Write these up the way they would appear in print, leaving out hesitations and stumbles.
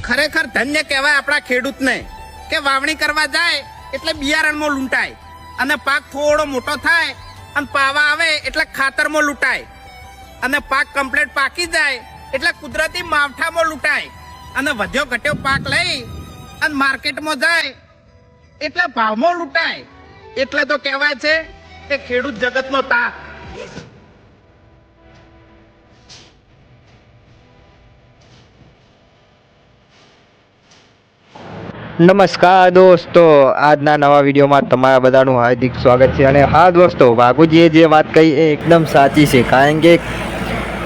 ખરેખર ધન્ય કહેવાય આપણા ખેડૂતને કે વાવણી કરવા જાય એટલે બિયારણમાં લૂંટાય અને પાક થોડો મોટો થાય અને પાવા આવે એટલે ખાતરમાં લૂંટાય અને પાક કમ્પ્લીટ પાકી જાય એટલે કુદરતી માવઠામાં લૂંટાય અને વધ્યો ઘટ્યો પાક લઈ અને માર્કેટમાં જાય એટલે ભાવમાં લૂંટાય. એટલે તો કહેવાય છે કે ખેડૂત જગતનો તાત. નમસ્કાર દોસ્તો, આજના નવા વિડીયોમાં તમારા બધાનું હાર્દિક સ્વાગત છે. અને હા દોસ્તો, વાઘુજીએ જે વાત કહી એ એકદમ સાચી છે, કારણ કે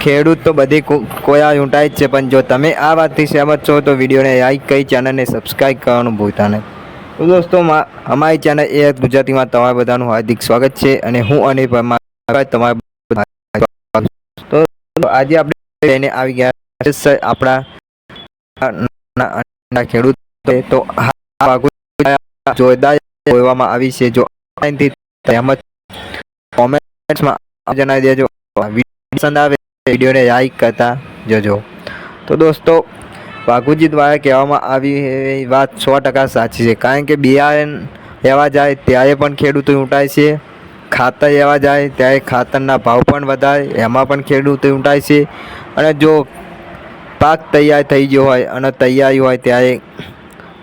ખેડૂત તો બધી કોયા ઊંટાઈ જ છે. પણ જો તમે આ વાતથી સહેમત છો તો વિડીયોને લાઈક કરી ચેનલને સબસ્ક્રાઈબ કરવાનું ભૂલતા નહીં. તો દોસ્તો, અમારી ચેનલ એ ગુજરાતીમાં તમારા બધાનું હાર્દિક સ્વાગત છે અને હું અને તમારા તો આજે આપણે લઈને આવી ગયા આપણા ખેડૂત તો જોરદાર જોવામાં આવી છે. જો કોમેન્ટ્સમાં જણાવી દેજો. પસંદ આવે વિડીયોને લાઈક કરતા જજો. તો દોસ્તો, વાઘુજી દ્વારા કહેવામાં આવી વાત 100% સાચી છે, કારણ કે બિયારણ લેવા જાય ત્યારે પણ ખેડૂતો લૂંટાય છે, ખાતર લેવા જાય ત્યારે ખાતરના ભાવ પણ વધારે, એમાં પણ ખેડૂતો લૂંટાય છે. અને જો પાક તૈયાર થઈ ગયો હોય અને તૈયારી હોય ત્યારે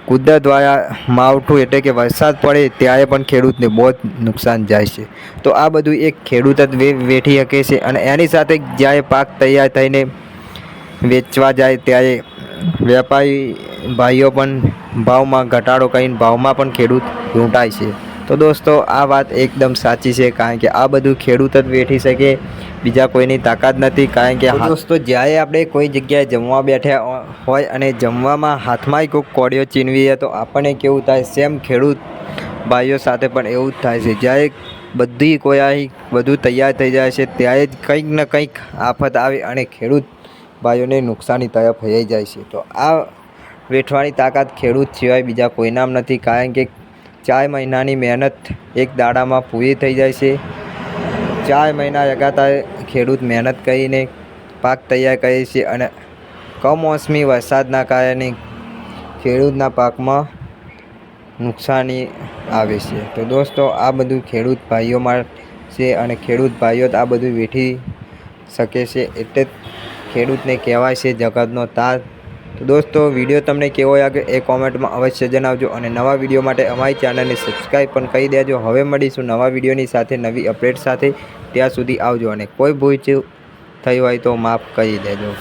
કુદરત દ્વારા માવઠું એટલે કે વરસાદ પડે ત્યારે પણ ખેડૂતને બહુ જ નુકસાન જાય છે. તો આ બધું એક ખેડૂત જ વેઠી શકે છે. અને એની સાથે જ્યારે પાક તૈયાર થઈને વેચવા જાય ત્યારે વેપારી ભાઈઓ પણ ભાવમાં ઘટાડો કરીને ભાવમાં પણ ખેડૂત લૂંટાય છે. તો દોસ્તો, આ વાત એકદમ સાચી છે, કારણ કે આ બધું ખેડૂત જ વેઠી શકે, બીજા કોઈની તાકાત નથી. કારણ કે દોસ્તો, જ્યારે આપણે કોઈ જગ્યાએ જમવા બેઠા હોય અને જમવામાં હાથમાં કોઈ કોળીઓ ચીનવીએ તો આપણને કેવું થાય, સેમ ખેડૂત ભાઈઓ સાથે પણ એવું જ થાય છે. જ્યારે બધી કોઈ બધું તૈયાર થઈ જાય છે ત્યારે જ કંઈક ને કંઈક આફત આવે અને ખેડૂત ભાઈઓને નુકસાની તરફ થઈ જાય છે. તો આ વેઠવાની તાકાત ખેડૂત સિવાય બીજા કોઈનામ નથી, કારણ કે 4 મહિનાની મહેનત એક દાડામાં પૂરી થઈ જાય છે. 4 મહિના લગાતાર ખેડૂત મહેનત કરીને પાક તૈયાર કરે છે અને કમોસમી વરસાદના કારણે ખેડૂતના પાકમાં નુકસાની આવે છે. તો દોસ્તો, આ બધું ખેડૂત ભાઈઓ માટે છે અને ખેડૂત ભાઈઓ આ બધું વેઠી શકે છે, એટલે ખેડૂતને કહેવાય છે જગતનો તાત. તો દોસ્તો, વિડીયો તમને કેવો લાગ્યો એ કોમેન્ટમાં અવશ્ય જણાવજો અને નવા વિડીયો માટે અમારી ચેનલને સબસ્ક્રાઈબ પણ કરી દેજો. હવે મળીશું નવા વિડીયોની સાથે, નવી અપડેટ સાથે. ત્યાં સુધી આવજો અને કોઈ ભૂલ થઈ હોય તો માફ કરી દેજો.